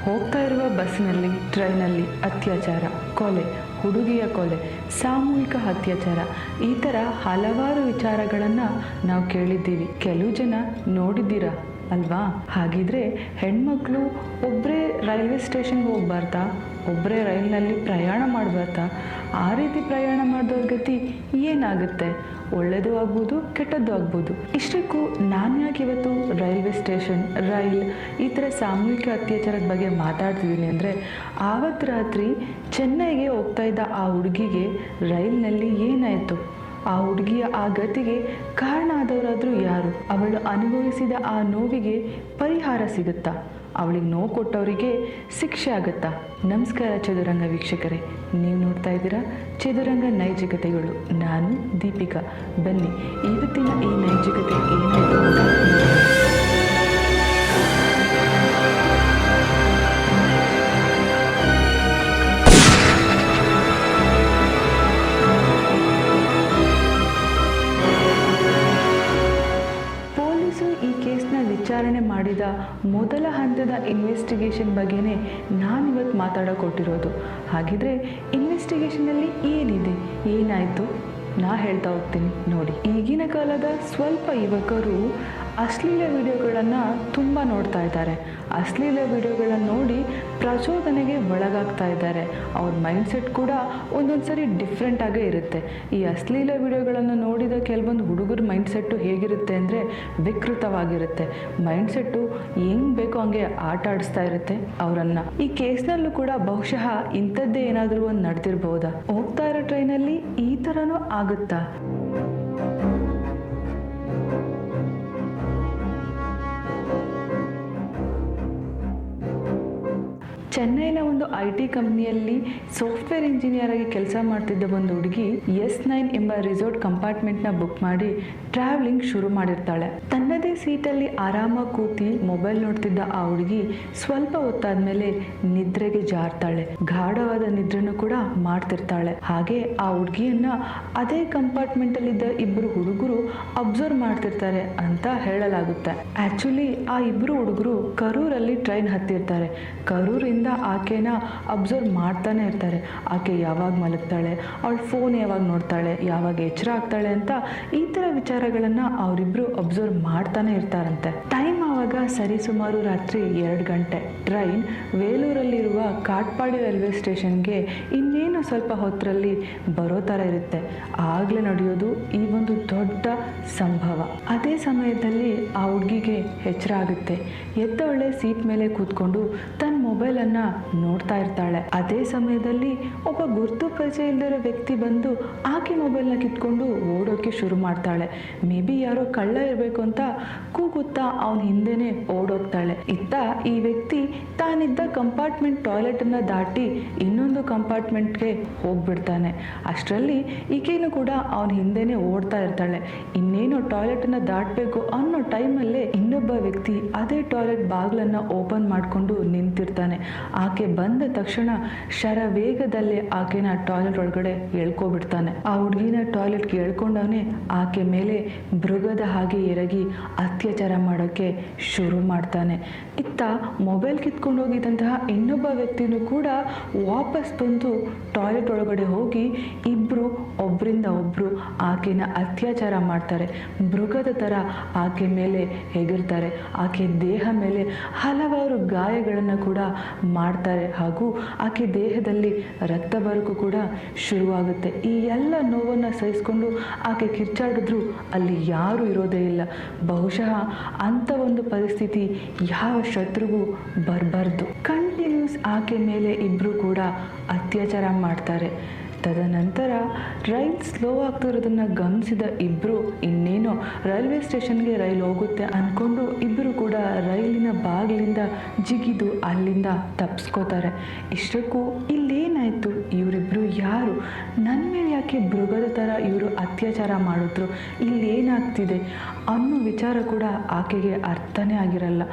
ಹೋಗ್ತಾ ಇರುವ ಬಸ್ಸಿನಲ್ಲಿ, ಟ್ರೈನಲ್ಲಿ ಅತ್ಯಾಚಾರ, ಕೊಲೆ, ಹುಡುಗಿಯ ಕೊಲೆ, ಸಾಮೂಹಿಕ ಅತ್ಯಾಚಾರ, ಈ ಥರ ಹಲವಾರು ವಿಚಾರಗಳನ್ನು ನಾವು ಕೇಳಿದ್ದೀವಿ. ಕೆಲವು ಜನ ನೋಡಿದ್ದೀರಾ ಅಲ್ವಾ? ಹಾಗಿದ್ರೆ ಹೆಣ್ಮಕ್ಳು ಒಬ್ಬರೇ ರೈಲ್ವೆ ಸ್ಟೇಷನ್ಗೆ ಹೋಗ್ಬಾರ್ದಾ? ಒಬ್ಬರೇ ರೈಲ್ನಲ್ಲಿ ಪ್ರಯಾಣ ಮಾಡಬಾರ್ದಾ? ಆ ರೀತಿ ಪ್ರಯಾಣ ಮಾಡಿದವ್ರ ಗತಿ ಏನಾಗುತ್ತೆ? ಒಳ್ಳೆಯದು ಆಗ್ಬೋದು, ಕೆಟ್ಟದ್ದು ಆಗ್ಬೋದು. ಇಷ್ಟಕ್ಕೂ ನಾನು ಯಾಕೆ ಇವತ್ತು ರೈಲ್ವೆ ಸ್ಟೇಷನ್, ರೈಲ್, ಈ ಥರ ಸಾಮೂಹಿಕ ಅತ್ಯಾಚಾರದ ಬಗ್ಗೆ ಮಾತಾಡ್ತಿದ್ದೀನಿ ಅಂದರೆ, ಆವತ್ತು ರಾತ್ರಿ ಚೆನ್ನೈಗೆ ಹೋಗ್ತಾ ಇದ್ದ ಆ ಹುಡುಗಿಗೆ ರೈಲ್ನಲ್ಲಿ ಏನಾಯಿತು? ಆ ಹುಡುಗಿಯ ಆ ಗತಿಗೆ ಕಾರಣ ಆದವರಾದರೂ ಯಾರು? ಅವಳು ಅನುಭವಿಸಿದ ಆ ನೋವಿಗೆ ಪರಿಹಾರ ಸಿಗುತ್ತಾ? ಅವಳಿಗೆ ನೋವು ಕೊಟ್ಟವರಿಗೆ ಶಿಕ್ಷೆ ಆಗುತ್ತಾ? ನಮಸ್ಕಾರ ಚದುರಂಗ ವೀಕ್ಷಕರೇ, ನೀವು ನೋಡ್ತಾ ಇದ್ದೀರಾ ಚದುರಂಗ ನೈಜಕತೆಗಳು. ನಾನು ದೀಪಿಕಾ. ಬನ್ನಿ ಇವತ್ತಿನ ಈ ನೈಜಕತೆ ಏನಾಯಿತು ಅಂತ ವಿಚಾರಣೆ ಮಾಡಿದ ಮೊದಲ ಹಂತದ ಇನ್ವೆಸ್ಟಿಗೇಷನ್ ಬಗ್ಗೆನೇ ನಾನಿವತ್ತು ಮಾತಾಡೋಕೊಟ್ಟಿರೋದು. ಹಾಗಿದ್ರೆ ಇನ್ವೆಸ್ಟಿಗೇಷನಲ್ಲಿ ಏನಿದೆ, ಏನಾಯಿತು ನಾ ಹೇಳ್ತಾ ಹೋಗ್ತೀನಿ ನೋಡಿ. ಈಗಿನ ಕಾಲದ ಸ್ವಲ್ಪ ಯುವಕರು ಅಶ್ಲೀಲ ವಿಡಿಯೋಗಳನ್ನು ತುಂಬ ನೋಡ್ತಾ ಇದ್ದಾರೆ. ಅಶ್ಲೀಲ ವಿಡಿಯೋಗಳನ್ನು ನೋಡಿ ಪ್ರಚೋದನೆಗೆ ಒಳಗಾಗ್ತಾ ಇದ್ದಾರೆ. ಅವ್ರ ಮೈಂಡ್ಸೆಟ್ ಕೂಡ ಒಂದೊಂದು ಸರಿ ಡಿಫ್ರೆಂಟಾಗೇ ಇರುತ್ತೆ. ಈ ಅಶ್ಲೀಲ ವಿಡಿಯೋಗಳನ್ನು ನೋಡಿದ ಕೆಲವೊಂದು ಹುಡುಗರ ಮೈಂಡ್ಸೆಟ್ಟು ಹೇಗಿರುತ್ತೆ ಅಂದರೆ ವಿಕೃತವಾಗಿರುತ್ತೆ. ಮೈಂಡ್ಸೆಟ್ಟು ಹೆಂಗೆ ಬೇಕೋ ಹಂಗೆ ಆಟ ಆಡಿಸ್ತಾ ಇರುತ್ತೆ ಅವರನ್ನು. ಈ ಕೇಸ್ನಲ್ಲೂ ಕೂಡ ಬಹುಶಃ ಇಂಥದ್ದೇ ಏನಾದರೂ ಒಂದು ನಡೆದಿರ್ಬೋದಾ? ಹೋಗ್ತಾ ಇರೋ ಟ್ರೈನಲ್ಲಿ ಈ ಥರನೂ ಆಗುತ್ತಾ? ಚೆನ್ನೈನ ಒಂದು IT ಕಂಪ್ನಿಯಲ್ಲಿ ಸಾಫ್ಟ್ವೇರ್ ಇಂಜಿನಿಯರ್ ಆಗಿ ಕೆಲಸ ಮಾಡ್ತಿದ್ದ ಒಂದು ಹುಡುಗಿ S9 ಎಂಬ ರಿಸಾರ್ಟ್ ಕಂಪಾರ್ಟ್ಮೆಂಟ್ನ ಬುಕ್ ಮಾಡಿ ಟ್ರಾವೆಲಿಂಗ್ ಶುರು ಮಾಡಿರ್ತಾಳೆ. ತನ್ನದೇ ಸೀಟಲ್ಲಿ ಆರಾಮಾಗಿ ಕೂತಿ ಮೊಬೈಲ್ ನೋಡ್ತಿದ್ದ ಆ ಹುಡುಗಿ ಸ್ವಲ್ಪ ಹೊತ್ತಾದ್ಮೇಲೆ ನಿದ್ರೆಗೆ ಜಾರ್ತಾಳೆ. ಗಾಢವಾದ ನಿದ್ರೆನೂ ಕೂಡ ಮಾಡ್ತಿರ್ತಾಳೆ. ಹಾಗೆ ಆ ಹುಡುಗಿಯನ್ನ ಅದೇ ಕಂಪಾರ್ಟ್ಮೆಂಟಲ್ಲಿದ್ದ ಇಬ್ಬರು ಹುಡುಗರು ಅಬ್ಸರ್ವ್ ಮಾಡ್ತಿರ್ತಾರೆ ಅಂತ ಹೇಳಲಾಗುತ್ತೆ. ಆಕ್ಚುಲಿ ಆ ಇಬ್ಬರು ಹುಡುಗರು ಕರೂರಲ್ಲಿ ಟ್ರೈನ್ ಹತ್ತಿರ್ತಾರೆ. ಕರೂರಿಂದ ಆಕೆನ ಅಬ್ಸರ್ವ್ ಮಾಡ್ತಾನೆ ಇರ್ತಾರೆ. ಆಕೆ ಯಾವಾಗ ಮಲಗ್ತಾಳೆ, ಅವಳ ಫೋನ್ ಯಾವಾಗ ನೋಡ್ತಾಳೆ, ಯಾವಾಗ ಎಚ್ಚರ ಆಗ್ತಾಳೆ ಅಂತ ಈ ಥರ ವಿಚಾರಗಳನ್ನು ಅವರಿಬ್ಬರು ಅಬ್ಸರ್ವ್ ಮಾಡ್ತಾನೆ ಇರ್ತಾರಂತೆ. ಟೈಮ್ ಆವಾಗ ಸರಿಸುಮಾರು ರಾತ್ರಿ 2 ಗಂಟೆ. ಟ್ರೈನ್ ವೇಲೂರಲ್ಲಿರುವ ಕಾಟ್ಪಾಡಿ ರೈಲ್ವೆ ಸ್ಟೇಷನ್ಗೆ ಇನ್ನೇನು ಸ್ವಲ್ಪ ಹೊತ್ತರಲ್ಲಿ ಬರೋ ಥರ ಇರುತ್ತೆ. ಆಗಲೇ ನಡೆಯೋದು ಈ ಒಂದು ದೊಡ್ಡ ಸಂಭವ. ಅದೇ ಸಮಯದಲ್ಲಿ ಆ ಹುಡುಗಿಗೆ ಎಚ್ಚರ ಆಗುತ್ತೆ. ಎದ್ದವಳೆ ಸೀಟ್ ಮೇಲೆ ಕೂತ್ಕೊಂಡು ತನ್ನ ಮೊಬೈಲನ್ನು ನೋಡ್ತಾ ಇರ್ತಾಳೆ. ಅದೇ ಸಮಯದಲ್ಲಿ ಒಬ್ಬ ಗುರ್ತು ಪರಿಚಯ ಇಲ್ಲದಿರೋ ವ್ಯಕ್ತಿ ಬಂದು ಆಕೆ ಮೊಬೈಲ್ನ ಕಿತ್ಕೊಂಡು ಓಡೋಕೆ ಶುರು ಮಾಡ್ತಾಳೆ. ಮೇ ಬಿ ಯಾರೋ ಕಳ್ಳ ಇರಬೇಕು ಅಂತ ಕೂಗುತ್ತಾ ಅವನ ಹಿಂದೆನೆ ಓಡೋಗ್ತಾಳೆ. ಇತ್ತ ಈ ವ್ಯಕ್ತಿ ತಾನಿದ್ದ ಕಂಪಾರ್ಟ್ಮೆಂಟ್ ಟಾಯ್ಲೆಟನ್ನು ದಾಟಿ ಇನ್ನೊಂದು ಕಂಪಾರ್ಟ್ಮೆಂಟ್ಗೆ ಹೋಗ್ಬಿಡ್ತಾನೆ. ಅಷ್ಟರಲ್ಲಿ ಈಕೆನೂ ಕೂಡ ಅವನ ಹಿಂದೆನೆ ಓಡ್ತಾ ಇರ್ತಾಳೆ. ಇನ್ನೇನು ಟಾಯ್ಲೆಟನ್ನು ದಾಟಬೇಕು ಅನ್ನೋ ಟೈಮಲ್ಲೇ ಇನ್ನೊಬ್ಬ ವ್ಯಕ್ತಿ ಅದೇ ಟಾಯ್ಲೆಟ್ ಬಾಗಿಲನ್ನು ಓಪನ್ ಮಾಡಿಕೊಂಡು ನಿಂತಿರ್ತಾನೆ. ಆಕೆ ಬಂದ ತಕ್ಷಣ ಶರವೇಗದಲ್ಲೇ ಆಕೆನ ಟಾಯ್ಲೆಟ್ ಒಳಗಡೆ ಎಳ್ಕೊಬಿಡ್ತಾನೆ. ಆ ಹುಡುಗಿನ ಟಾಯ್ಲೆಟ್ಗೆ ಎಳ್ಕೊಂಡವನೇ ಆಕೆ ಮೇಲೆ ಮೃಗದ ಹಾಗೆ ಎರಗಿ ಅತ್ಯಾಚಾರ ಮಾಡೋಕ್ಕೆ ಶುರು ಮಾಡ್ತಾನೆ. ಇತ್ತ ಮೊಬೈಲ್ ಕಿತ್ಕೊಂಡು ಹೋಗಿದ್ದಂತಹ ಇನ್ನೊಬ್ಬ ವ್ಯಕ್ತಿನೂ ಕೂಡ ವಾಪಸ್ ಬಂದು ಟಾಯ್ಲೆಟ್ ಒಳಗಡೆ ಹೋಗಿ ಇಬ್ಬರು ಒಬ್ಬರಿಂದ ಒಬ್ಬರು ಆಕೆನ ಅತ್ಯಾಚಾರ ಮಾಡ್ತಾರೆ. ಮೃಗದ ಥರ ಆಕೆ ಮೇಲೆ ಹೆಗರ್ತಾರೆ. ಆಕೆ ದೇಹ ಮೇಲೆ ಹಲವಾರು ಗಾಯಗಳನ್ನು ಕೂಡ ಮಾಡ್ತಾರೆ. ಹಾಗೂ ಆಕೆ ದೇಹದಲ್ಲಿ ರಕ್ತ ಬರೋಕ್ಕೂ ಕೂಡ ಶುರುವಾಗುತ್ತೆ. ಈ ಎಲ್ಲ ನೋವನ್ನು ಸಹಿಸ್ಕೊಂಡು ಆಕೆ ಕಿರ್ಚಾಡಿದ್ರು ಅಲ್ಲಿ ಯಾರೂ ಇರೋದೇ ಇಲ್ಲ. ಬಹುಶಃ ಅಂಥ ಒಂದು ಪರಿಸ್ಥಿತಿ ಯಾವ ಶತ್ರುಗೂ ಬರಬಾರ್ದು. ಕಂಟಿನ್ಯೂಸ್ ಆಕೆ ಮೇಲೆ ಇಬ್ಬರು ಕೂಡ ಅತ್ಯಾಚಾರ ಮಾಡ್ತಾರೆ. ತದನಂತರ ರೈಲ್ ಸ್ಲೋ ಆಗ್ತಿರೋದನ್ನು ಗಮನಿಸಿದ ಇಬ್ಬರು ಇನ್ನೇನೋ ರೈಲ್ವೆ ಸ್ಟೇಷನ್ಗೆ ರೈಲ್ ಹೋಗುತ್ತೆ ಅಂದ್ಕೊಂಡು ಇಬ್ಬರು ಕೂಡ ರೈಲಿನ ಬಾಗಿಲಿಂದ ಜಿಗಿದು ಅಲ್ಲಿಂದ ತಪ್ಪಿಸ್ಕೋತಾರೆ. ಇಷ್ಟಕ್ಕೂ ಇಲ್ಲೇನಾಯಿತು? ಇವರಿಬ್ಬರು ಯಾರು? ನನ್ನ ಮೇಲೆ ಯಾಕೆ ಮೃಗದ ಥರ ಇವರು ಅತ್ಯಾಚಾರ ಮಾಡಿದ್ರು? ಇಲ್ಲೇನಾಗ್ತಿದೆ ಅನ್ನೋ ವಿಚಾರ ಕೂಡ ಆಕೆಗೆ ಅರ್ಥನೇ ಆಗಿರಲ್ಲ.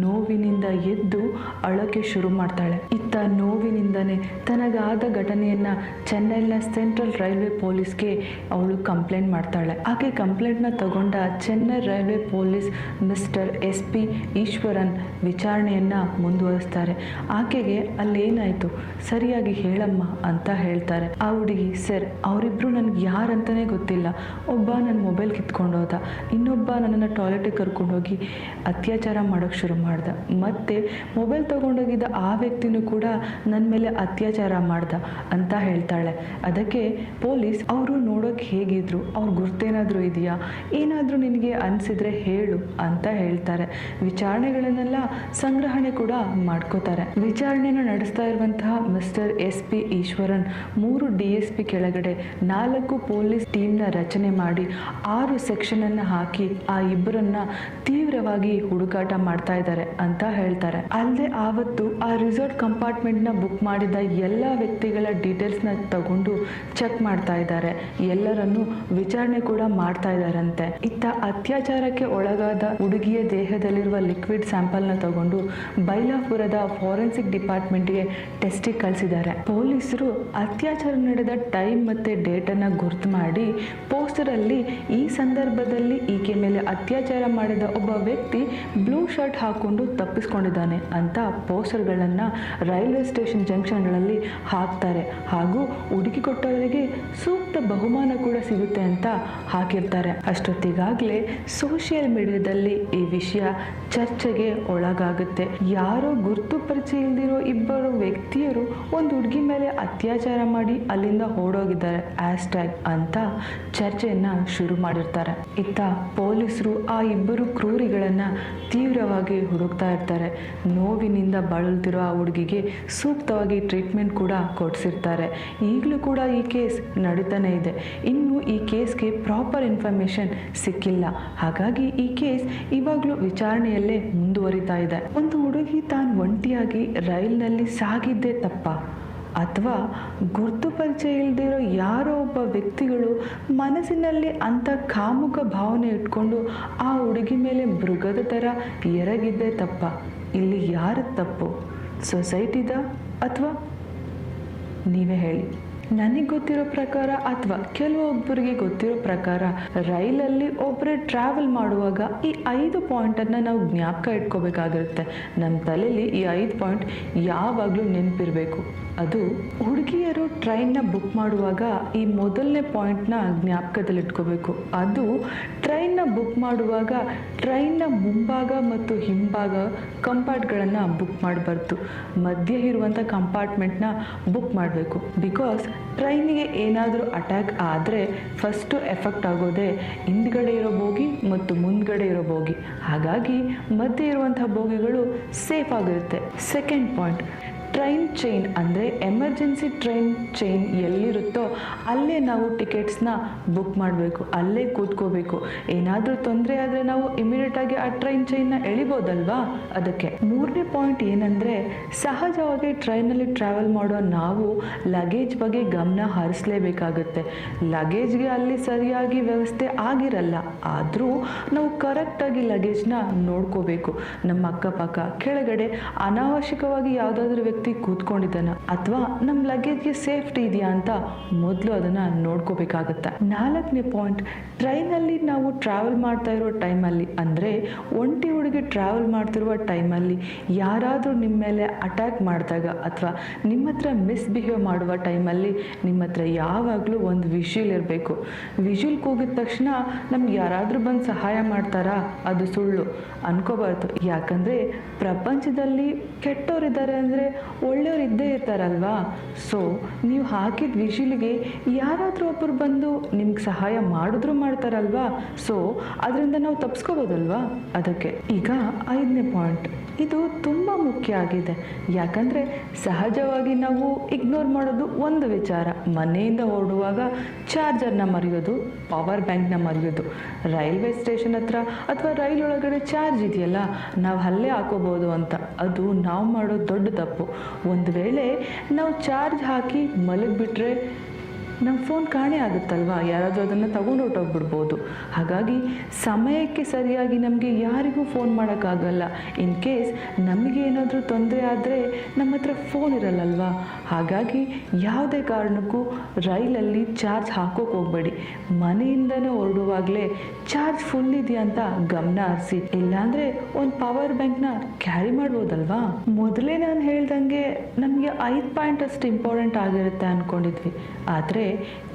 ನೋವಿನಿಂದ ಎದ್ದು ಅಳೋಕ್ಕೆ ಶುರು ಮಾಡ್ತಾಳೆ. ಇತ್ತ ನೋವಿನಿಂದನೇ ತನಗಾದ ಘಟನೆಯನ್ನು ಚೆನ್ನಾಗಿ ಚೆನ್ನೈನ ಸೆಂಟ್ರಲ್ ರೈಲ್ವೆ ಪೊಲೀಸ್ಗೆ ಅವಳು ಕಂಪ್ಲೇಂಟ್ ಮಾಡ್ತಾಳೆ. ಆಕೆ ಕಂಪ್ಲೇಂಟ್ನ ತಗೊಂಡ Chennai railway police mister SP Eshwaran ವಿಚಾರಣೆಯನ್ನು ಮುಂದುವರಿಸ್ತಾರೆ. ಆಕೆಗೆ ಅಲ್ಲೇನಾಯಿತು ಸರಿಯಾಗಿ ಹೇಳಮ್ಮ ಅಂತ ಹೇಳ್ತಾರೆ. ಆ ಹುಡುಗಿ, ಸರ್ ಅವರಿಬ್ರು ನನಗೆ ಯಾರಂತಲೇ ಗೊತ್ತಿಲ್ಲ. ಒಬ್ಬ ನನ್ನ ಮೊಬೈಲ್ ಕಿತ್ಕೊಂಡೋದ, ಇನ್ನೊಬ್ಬ ನನ್ನನ್ನು ಟಾಯ್ಲೆಟಿಗೆ ಕರ್ಕೊಂಡೋಗಿ ಅತ್ಯಾಚಾರ ಮಾಡೋಕ್ಕೆ ಶುರು ಮಾಡ್ದ, ಮತ್ತು ಮೊಬೈಲ್ ತೊಗೊಂಡೋಗಿದ್ದ ಆ ವ್ಯಕ್ತಿನೂ ಕೂಡ ನನ್ನ ಮೇಲೆ ಅತ್ಯಾಚಾರ ಮಾಡ್ದ ಅಂತ ಹೇಳ್ತಾಳೆ. ಅದಕ್ಕೆ ಪೊಲೀಸ್, ಅವರು ನೋಡೋಕೆ ಹೇಗಿದ್ರು, ಅವ್ರ ಗುರ್ತೇನಾದರೂ ಇದೆಯಾ, ಏನಾದರೂ ನಿನಗೆ ಅನಿಸಿದ್ರೆ ಹೇಳು ಅಂತ ಹೇಳ್ತಾರೆ. ವಿಚಾರಣೆಗಳನ್ನೆಲ್ಲ ಸಂಗ್ರಹಣೆ ಕೂಡ ಮಾಡ್ಕೋತಾರೆ. ವಿಚಾರಣೆನ ನಡೆಸ್ತಾ ಇರುವಂತಹ ಮಿಸ್ಟರ್ SP ಈಶ್ವರನ್ 3 DSP ಕೆಳಗಡೆ 4 ಪೊಲೀಸ್ ಟೀಮ್ನ ರಚನೆ ಮಾಡಿ 6 ಸೆಕ್ಷನನ್ನು ಹಾಕಿ ಆ ಇಬ್ಬರನ್ನ ತೀವ್ರವಾಗಿ ಹುಡುಕಾಟ ಮಾಡ್ತಾ ಇದ್ದಾರೆ ಅಂತ ಹೇಳ್ತಾರೆ. ಅಲ್ಲದೆ ಆವತ್ತು ಆ ರಿಸಾರ್ಟ್ ಕಂಪಾರ್ಟ್ಮೆಂಟ್ನ ಬುಕ್ ಮಾಡಿದ ಎಲ್ಲ ವ್ಯಕ್ತಿಗಳ ಡೀಟೇಲ್ಸ್ನ ತಗೊಂಡು ಚೆಕ್ ಮಾಡ್ತಾ ಇದ್ದಾರೆ. ಎಲ್ಲರನ್ನು ವಿಚಾರಣೆ ಕೂಡ ಮಾಡ್ತಾ ಇದ್ದಾರಂತೆ. ಇತ್ತ ಅತ್ಯಾಚಾರಕ್ಕೆ ಒಳಗಾದ ಹುಡುಗಿಯ ದೇಹದಲ್ಲಿರುವ ಲಿಕ್ವಿಡ್ ಸ್ಯಾಂಪಲ್ನ ತಗೊಂಡು ಬೈಲಾಪುರದ ಫಾರೆನ್ಸಿಕ್ ಡಿಪಾರ್ಟ್ಮೆಂಟ್ಗೆ ಟೆಸ್ಟಿಗೆ ಕಳಿಸಿದ್ದಾರೆ. ಪೊಲೀಸರು ಅತ್ಯಾಚಾರ ನಡೆದ ಟೈಮ್ ಮತ್ತೆ ಡೇಟನ್ನು ಗುರ್ತು ಮಾಡಿ ಪೋಸ್ಟರಲ್ಲಿ ಈ ಸಂದರ್ಭದಲ್ಲಿ ಈಕೆ ಮೇಲೆ ಅತ್ಯಾಚಾರ ಮಾಡಿದ ಒಬ್ಬ ವ್ಯಕ್ತಿ ಬ್ಲೂ ಶರ್ಟ್ ಹಾಕೊಂಡು ತಪ್ಪಿಸ್ಕೊಂಡಿದ್ದಾನೆ ಅಂತ ಪೋಸ್ಟರ್ಗಳನ್ನು ರೈಲ್ವೆ ಸ್ಟೇಷನ್ ಜಂಕ್ಷನ್ಗಳಲ್ಲಿ ಹಾಕ್ತಾರೆ. ಹಾಗೂ ಹುಡುಕಿ ಕೊಟ್ಟವರಿಗೆ ಸೂಕ್ತ ಬಹುಮಾನ ಕೂಡ ಸಿಗುತ್ತೆ ಅಂತ ಹಾಕಿರ್ತಾರೆ. ಅಷ್ಟೊತ್ತಿಗಾಗಲೇ ಸೋಷಿಯಲ್ ಮೀಡಿಯಾದಲ್ಲಿ ಈ ವಿಷಯ ಚರ್ಚೆಗೆ ಒಳಗಾಗುತ್ತೆ. ಯಾರೋ ಗುರ್ತು ಪರಿಚಯ ಇಲ್ದಿರೋ ಇಬ್ಬರು ವ್ಯಕ್ತಿಯರು ಒಂದು ಹುಡುಗಿ ಮೇಲೆ ಅತ್ಯಾಚಾರ ಮಾಡಿ ಅಲ್ಲಿಂದ ಓಡೋಗಿದ್ದಾರೆ ಹ್ಯಾಶ್ಟ್ಯಾಗ್ ಅಂತ ಚರ್ಚೆಯನ್ನ ಶುರು ಮಾಡಿರ್ತಾರೆ. ಇತ್ತ ಪೊಲೀಸರು ಆ ಇಬ್ಬರು ಕ್ರೂರಿಗಳನ್ನ ತೀವ್ರವಾಗಿ ಹುಡುಕ್ತಾ ಇರ್ತಾರೆ. ನೋವಿನಿಂದ ಬಳಲ್ತಿರೋ ಆ ಹುಡುಗಿಗೆ ಸೂಕ್ತವಾಗಿ ಟ್ರೀಟ್ಮೆಂಟ್ ಕೂಡ ಕೊಡಿಸಿರ್ತಾರೆ. ಈಗಲೂ ಕೂಡ ಈ ಕೇಸ್ ನಡೀತಾನೆ ಇದೆ. ಇನ್ನು ಈ ಕೇಸ್ಗೆ ಪ್ರಾಪರ್ ಇನ್ಫಾರ್ಮೇಶನ್ ಸಿಕ್ಕಿಲ್ಲ. ಹಾಗಾಗಿ ಈ ಕೇಸ್ ಇವಾಗಲೂ ವಿಚಾರಣೆಯಲ್ಲೇ ಮುಂದುವರಿತಾ ಇದೆ. ಒಂದು ಹುಡುಗಿ ತಾನು ಒಂಟಿಯಾಗಿ ರೈಲ್ನಲ್ಲಿ ಸಾಗಿದ್ದೇ ತಪ್ಪ, ಅಥವಾ ಗುರ್ತು ಪರಿಚಯ ಇಲ್ಲದಿರೋ ಯಾರೋ ಒಬ್ಬ ವ್ಯಕ್ತಿಗಳು ಮನಸ್ಸಿನಲ್ಲಿ ಅಂಥ ಕಾಮುಕ ಭಾವನೆ ಇಟ್ಕೊಂಡು ಆ ಹುಡುಗಿ ಮೇಲೆ ಮೃಗದ ಥರ ಎರಗಿದ್ದೇ ತಪ್ಪ? ಇಲ್ಲಿ ಯಾರ ತಪ್ಪು, ಸೊಸೈಟಿದ ಅಥವಾ ನೀವೇ ಹೇಳಿ. ನನಗೆ ಗೊತ್ತಿರೋ ಪ್ರಕಾರ ಅಥವಾ ಕೆಲವೊಬ್ಬರಿಗೆ ಗೊತ್ತಿರೋ ಪ್ರಕಾರ ರೈಲಲ್ಲಿ ಒಬ್ಬರೇ ಟ್ರಾವೆಲ್ ಮಾಡುವಾಗ ಈ 5 ಪಾಯಿಂಟನ್ನು ನಾವು ಜ್ಞಾಪಕ ಇಟ್ಕೋಬೇಕಾಗಿರುತ್ತೆ. ನಮ್ಮ ತಲೆಯಲ್ಲಿ ಈ 5 ಪಾಯಿಂಟ್ ಯಾವಾಗಲೂ ನೆನಪಿರಬೇಕು. ಅದು ಹುಡುಗಿಯರು ಟ್ರೈನ್ನ ಬುಕ್ ಮಾಡುವಾಗ ಈ ಮೊದಲನೇ ಪಾಯಿಂಟ್ನ ಜ್ಞಾಪಕದಲ್ಲಿ ಇಟ್ಕೋಬೇಕು. ಅದು ಟ್ರೈನ್ನ ಬುಕ್ ಮಾಡುವಾಗ ಟ್ರೈನ್ನ ಮುಂಭಾಗ ಮತ್ತು ಹಿಂಭಾಗ ಕಂಪಾರ್ಟ್ಗಳನ್ನು ಬುಕ್ ಮಾಡಬಾರ್ದು. ಮಧ್ಯೆ ಇರುವಂಥ ಕಂಪಾರ್ಟ್ಮೆಂಟ್ನ ಬುಕ್ ಮಾಡಬೇಕು. ಬಿಕಾಸ್ ಟ್ರೈನಿಗೆ ಏನಾದರೂ ಅಟ್ಯಾಕ್ ಆದರೆ ಫಸ್ಟು ಎಫೆಕ್ಟ್ ಆಗೋದೇ ಹಿಂದ್ಗಡೆ ಇರೋ ಬೋಗಿ ಮತ್ತು ಮುಂದ್ಗಡೆ ಇರೋ ಬೋಗಿ. ಹಾಗಾಗಿ ಮಧ್ಯೆ ಇರುವಂಥ ಬೋಗಿಗಳು ಸೇಫ್ ಆಗಿರುತ್ತೆ. ಸೆಕೆಂಡ್ ಪಾಯಿಂಟ್, ಟ್ರೈನ್ ಚೈನ್ ಅಂದರೆ ಎಮರ್ಜೆನ್ಸಿ ಟ್ರೈನ್ ಚೈನ್ ಎಲ್ಲಿರುತ್ತೋ ಅಲ್ಲೇ ನಾವು ಟಿಕೆಟ್ಸ್ನ ಬುಕ್ ಮಾಡಬೇಕು, ಅಲ್ಲೇ ಕೂತ್ಕೋಬೇಕು. ಏನಾದರೂ ತೊಂದರೆ ಆದರೆ ನಾವು ಇಮಿಡಿಯೇಟಾಗಿ ಆ ಟ್ರೈನ್ ಚೈನ್ನ ಎಳಿಬೋದಲ್ವಾ. ಅದಕ್ಕೆ ಮೂರನೇ ಪಾಯಿಂಟ್ ಏನಂದರೆ, ಸಹಜವಾಗಿ ಟ್ರೈನಲ್ಲಿ ಟ್ರಾವೆಲ್ ಮಾಡೋ ನಾವು ಲಗೇಜ್ ಬಗ್ಗೆ ಗಮನ ಹರಿಸಲೇಬೇಕಾಗುತ್ತೆ. ಲಗೇಜ್ಗೆ ಅಲ್ಲಿ ಸರಿಯಾಗಿ ವ್ಯವಸ್ಥೆ ಆಗಿರಲ್ಲ, ಆದರೂ ನಾವು ಕರೆಕ್ಟಾಗಿ ಲಗೇಜ್ನ ನೋಡ್ಕೋಬೇಕು. ನಮ್ಮ ಅಕ್ಕಪಕ್ಕ ಕೆಳಗಡೆ ಅನಾವಶ್ಯಕವಾಗಿ ಯಾವುದಾದ್ರೂ ವ್ಯಕ್ತಿ ಕೂತ್ಕೊಂಡಿದ್ದಾನ ಅಥವಾ ನಮ್ಮ ಲಗೇಜ್ಗೆ ಸೇಫ್ಟಿ ಇದೆಯಾ ಅಂತ ಮೊದಲು ಅದನ್ನ ನೋಡ್ಕೋಬೇಕಾಗತ್ತೆ. 4ನೇ ಪಾಯಿಂಟ್, ಟ್ರೈನಲ್ಲಿ ನಾವು ಟ್ರಾವೆಲ್ ಮಾಡ್ತಾ ಇರೋ ಟೈಮಲ್ಲಿ ಅಂದರೆ ಒಂಟಿ ಹುಡುಗಿ ಟ್ರಾವೆಲ್ ಮಾಡ್ತಿರುವ ಟೈಮಲ್ಲಿ ಯಾರಾದರೂ ನಿಮ್ಮ ಮೇಲೆ ಅಟ್ಯಾಕ್ ಮಾಡಿದಾಗ ಅಥವಾ ನಿಮ್ಮ ಹತ್ರ ಮಿಸ್ಬಿಹೇವ್ ಮಾಡುವ ಟೈಮಲ್ಲಿ ನಿಮ್ಮ ಹತ್ರ ಯಾವಾಗಲೂ ಒಂದು ವಿಷುವಲ್ ಇರಬೇಕು. ವಿಷುವಲ್ ಕೂಗಿದ ತಕ್ಷಣ ನಮ್ಗೆ ಯಾರಾದರೂ ಬಂದು ಸಹಾಯ ಮಾಡ್ತಾರಾ, ಅದು ಸುಳ್ಳು ಅನ್ಕೋಬಾರ್ದು. ಯಾಕಂದರೆ ಪ್ರಪಂಚದಲ್ಲಿ ಕೆಟ್ಟವರಿದ್ದಾರೆ ಅಂದರೆ ಒಳ್ಳೆಯವ್ರು ಇದ್ದೇ ಇರ್ತಾರಲ್ವಾ. ಸೊ ನೀವು ಹಾಕಿದ ವಿಷುವಲ್ಗೆ ಯಾರಾದರೂ ಒಬ್ಬರು ಬಂದು ನಿಮ್ಗೆ ಸಹಾಯ ಮಾಡಿದ್ರು ಮಾಡ್ತಾರಲ್ವಾ. ಸೊ ಅದರಿಂದ ನಾವು ತಪ್ಪಿಸ್ಕೋಬೋದಲ್ವಾ. ಅದಕ್ಕೆ ಈಗ 5ನೇ ಪಾಯಿಂಟ್, ಇದು ತುಂಬ ಮುಖ್ಯ ಆಗಿದೆ. ಯಾಕಂದರೆ ಸಹಜವಾಗಿ ನಾವು ಇಗ್ನೋರ್ ಮಾಡೋದು ಒಂದು ವಿಚಾರ. ಮನೆಯಿಂದ ಹೊರಡುವಾಗ ಚಾರ್ಜರ್ನ ಮರೆಯೋದು, ಪವರ್ ಬ್ಯಾಂಕ್ನ ಮರೆಯೋದು. ರೈಲ್ವೆ ಸ್ಟೇಷನ್ ಹತ್ರ ಅಥವಾ ರೈಲ್ ಒಳಗಡೆ ಚಾರ್ಜ್ ಇದೆಯಲ್ಲ, ನಾವು ಅಲ್ಲೇ ಹಾಕೋಬೋದು ಅಂತ. ಅದು ನಾವು ಮಾಡೋ ದೊಡ್ಡ ತಪ್ಪು. ಒಂದು ವೇಳೆ ನಾವು ಚಾರ್ಜ್ ಹಾಕಿ ಮಲಗಿಬಿಟ್ರೆ ನಮ್ಮ ಫೋನ್ ಕಾಣೆ ಆಗುತ್ತಲ್ವಾ, ಯಾರಾದರೂ ಅದನ್ನು ತಗೊಂಡು ಹೊರಟೋಗ್ಬಿಡ್ಬೋದು. ಹಾಗಾಗಿ ಸಮಯಕ್ಕೆ ಸರಿಯಾಗಿ ನಮಗೆ ಯಾರಿಗೂ ಫೋನ್ ಮಾಡೋಕ್ಕಾಗಲ್ಲ. ಇನ್ ಕೇಸ್ ನಮಗೆ ಏನಾದರೂ ತೊಂದರೆ ಆದರೆ ನಮ್ಮ ಹತ್ರ ಫೋನ್ ಇರಲ್ಲಲ್ವಾ. ಹಾಗಾಗಿ ಯಾವುದೇ ಕಾರಣಕ್ಕೂ ರೈಲಲ್ಲಿ ಚಾರ್ಜ್ ಹಾಕೋಕೆ ಹೋಗಬೇಡಿ. ಮನೆಯಿಂದನೇ ಹೊರಡುವಾಗಲೇ ಚಾರ್ಜ್ ಫುಲ್ ಇದೆಯಾ ಅಂತ ಗಮನ ಹರಿಸಿ. ಇಲ್ಲಾಂದರೆ ಒಂದು ಪವರ್ ಬ್ಯಾಂಕ್ನ ಕ್ಯಾರಿ ಮಾಡ್ಬೋದಲ್ವಾ. ಮೊದಲೇ ನಾನು ಹೇಳ್ದಂಗೆ ನಮಗೆ 5 ಪಾಯಿಂಟ್ ಅಷ್ಟು ಇಂಪಾರ್ಟೆಂಟ್ ಆಗಿರುತ್ತೆ ಅಂದ್ಕೊಂಡಿದ್ವಿ. ಆದರೆ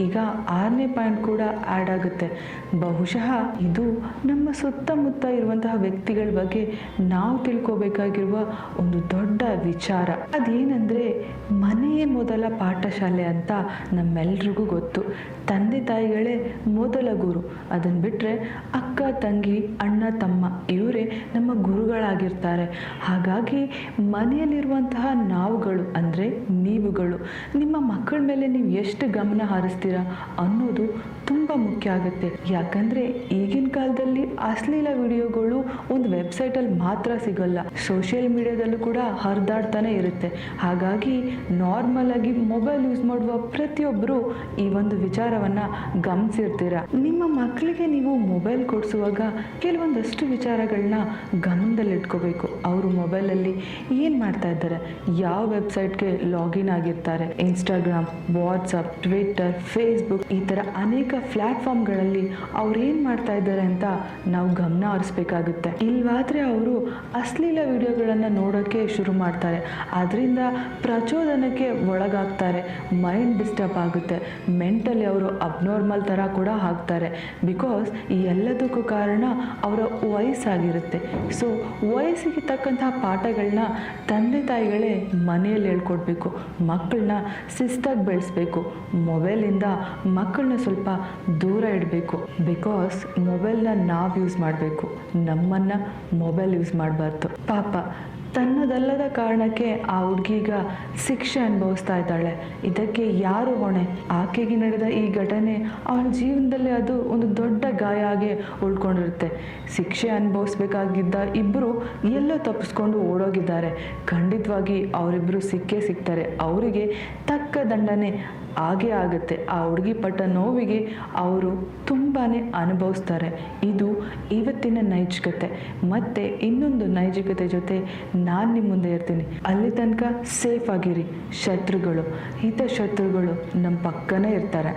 ಈಗ 6ನೇ ಪಾಯಿಂಟ್ ಕೂಡ ಆ್ಯಡ್ ಆಗುತ್ತೆ. ಬಹುಶಃ ಇದು ನಮ್ಮ ಸುತ್ತಮುತ್ತ ಇರುವಂತಹ ವ್ಯಕ್ತಿಗಳ ಬಗ್ಗೆ ನಾವು ತಿಳ್ಕೋಬೇಕಾಗಿರುವ ಒಂದು ದೊಡ್ಡ ವಿಚಾರ. ಅದೇನೆಂದರೆ ಮನೆಯೇ ಮೊದಲ ಪಾಠಶಾಲೆ ಅಂತ ನಮ್ಮೆಲ್ರಿಗೂ ಗೊತ್ತು. ತಂದೆ ತಾಯಿಗಳೇ ಮೊದಲ ಗುರು. ಅದನ್ನು ಬಿಟ್ಟರೆ ಅಕ್ಕ ತಂಗಿ ಅಣ್ಣ ತಮ್ಮ ಇವರೇ ನಮ್ಮ ಗುರುಗಳಾಗಿರ್ತಾರೆ. ಹಾಗಾಗಿ ಮನೆಯಲ್ಲಿರುವಂತಹ ನಾವುಗಳು ಅಂದರೆ ನೀವುಗಳು ನಿಮ್ಮ ಮಕ್ಕಳ ಮೇಲೆ ನೀವು ಎಷ್ಟು ಗಮನ ಹರಿಸ್ತೀರಾ ಅನ್ನೋದು ತುಂಬ ಮುಖ್ಯ ಆಗುತ್ತೆ. ಯಾಕಂದರೆ ಈಗಿನ ಕಾಲದಲ್ಲಿ ಅಶ್ಲೀಲ ವಿಡಿಯೋಗಳು ಒಂದು ವೆಬ್ಸೈಟಲ್ಲಿ ಮಾತ್ರ ಸಿಗಲ್ಲ, ಸೋಷಿಯಲ್ ಮೀಡಿಯಾದಲ್ಲೂ ಕೂಡ ಹರಿದಾಡ್ತಾನೆ ಇರುತ್ತೆ. ಹಾಗಾಗಿ ನಾರ್ಮಲ್ ಆಗಿ ಮೊಬೈಲ್ ಯೂಸ್ ಮಾಡುವ ಪ್ರತಿಯೊಬ್ಬರು ಈ ಒಂದು ವಿಚಾರವನ್ನು ಗಮನಿಸಿರ್ತೀರ. ನಿಮ್ಮ ಮಕ್ಕಳಿಗೆ ನೀವು ಮೊಬೈಲ್ ಕೊಡಿಸುವಾಗ ಕೆಲವೊಂದಷ್ಟು ವಿಚಾರಗಳನ್ನ ಗಮನದಲ್ಲಿಟ್ಕೋಬೇಕು. ಅವರು ಮೊಬೈಲಲ್ಲಿ ಏನು ಮಾಡ್ತಾ ಇದ್ದಾರೆ, ಯಾವ ವೆಬ್ಸೈಟ್ಗೆ ಲಾಗಿನ್ ಆಗಿರ್ತಾರೆ, ಇನ್ಸ್ಟಾಗ್ರಾಮ್, ವಾಟ್ಸಪ್, ಟ್ವಿಟರ್, ಫೇಸ್ಬುಕ್ ಈ ಥರ ಅನೇಕ ಪ್ಲ್ಯಾಟ್ಫಾರ್ಮ್ಗಳಲ್ಲಿ ಅವ್ರು ಏನು ಮಾಡ್ತಾ ಇದ್ದಾರೆ ಅಂತ ನಾವು ಗಮನ ಹರಿಸ್ಬೇಕಾಗುತ್ತೆ. ಇಲ್ವಾದರೆ ಅವರು ಅಶ್ಲೀಲ ವಿಡಿಯೋಗಳನ್ನು ನೋಡೋಕ್ಕೆ ಶುರು ಮಾಡ್ತಾರೆ. ಅದರಿಂದ ಪ್ರಚೋದನಕ್ಕೆ ಒಳಗಾಗ್ತಾರೆ, ಮೈಂಡ್ ಡಿಸ್ಟರ್ಬ್ ಆಗುತ್ತೆ, ಮೆಂಟಲಿ ಅವರು ಅಬ್ನಾರ್ಮಲ್ ಥರ ಕೂಡ ಆಗ್ತಾರೆ. ಬಿಕಾಸ್ ಈ ಎಲ್ಲದಕ್ಕೂ ಕಾರಣ ಅವರ ವಯಸ್ಸಾಗಿರುತ್ತೆ. ಸೊ ವಯಸ್ಸಿಗೆ ತಕ್ಕಂತಹ ಪಾಠಗಳನ್ನ ತಂದೆ ತಾಯಿಗಳೇ ಮನೆಯಲ್ಲಿ ಹೇಳ್ಕೊಡ್ಬೇಕು. ಮಕ್ಕಳನ್ನ ಶಿಸ್ತಾಗಿ ಬೆಳೆಸಬೇಕು. ಮೊಬೈಲಿಂದ ಮಕ್ಕಳನ್ನ ಸ್ವಲ್ಪ ದೂರ ಇಡಬೇಕು. ಬಿಕಾಸ್ ಮೊಬೈಲ್ನ ನಾವು ಯೂಸ್ ಮಾಡಬೇಕು, ನಮ್ಮನ್ನು ಮೊಬೈಲ್ ಯೂಸ್ ಮಾಡಬಾರ್ದು. ಪಾಪ ತನ್ನದಲ್ಲದ ಕಾರಣಕ್ಕೆ ಆ ಹುಡುಗೀಗ ಶಿಕ್ಷೆ ಅನುಭವಿಸ್ತಾ ಇದ್ದಾಳೆ. ಇದಕ್ಕೆ ಯಾರು ಹೊಣೆ? ಆಕೆಗೆ ನಡೆದ ಈ ಘಟನೆ ಅವಳ ಜೀವನದಲ್ಲಿ ಅದು ಒಂದು ದೊಡ್ಡ ಗಾಯ ಆಗಿ ಉಳ್ಕೊಂಡಿರುತ್ತೆ. ಶಿಕ್ಷೆ ಅನುಭವಿಸ್ಬೇಕಾಗಿದ್ದ ಇಬ್ಬರು ಎಲ್ಲೋ ತಪ್ಪಿಸ್ಕೊಂಡು ಓಡೋಗಿದ್ದಾರೆ. ಖಂಡಿತವಾಗಿ ಅವರಿಬ್ಬರು ಸಿಕ್ಕೇ ಸಿಗ್ತಾರೆ. ಅವರಿಗೆ ತಕ್ಕ ದಂಡನೆ ಆಗೇ ಆಗುತ್ತೆ. ಆ ಹುಡುಗಿ ಪಟ್ಟ ನೋವಿಗೆ ಅವರು ತುಂಬಾ ಅನುಭವಿಸ್ತಾರೆ. ಇದು ಇವತ್ತಿನ ನೈಜಕತೆ. ಮತ್ತೆ ಇನ್ನೊಂದು ನೈಜಕತೆ ಜೊತೆ ನಾನು ನಿಮ್ಮ ಮುಂದೆ ಇರ್ತೀನಿ. ಅಲ್ಲಿ ತನಕ ಸೇಫ್ ಆಗಿರಿ. ಶತ್ರುಗಳು, ಹಿತ ಶತ್ರುಗಳು ನಮ್ಮ ಪಕ್ಕನೇ ಇರ್ತಾರೆ.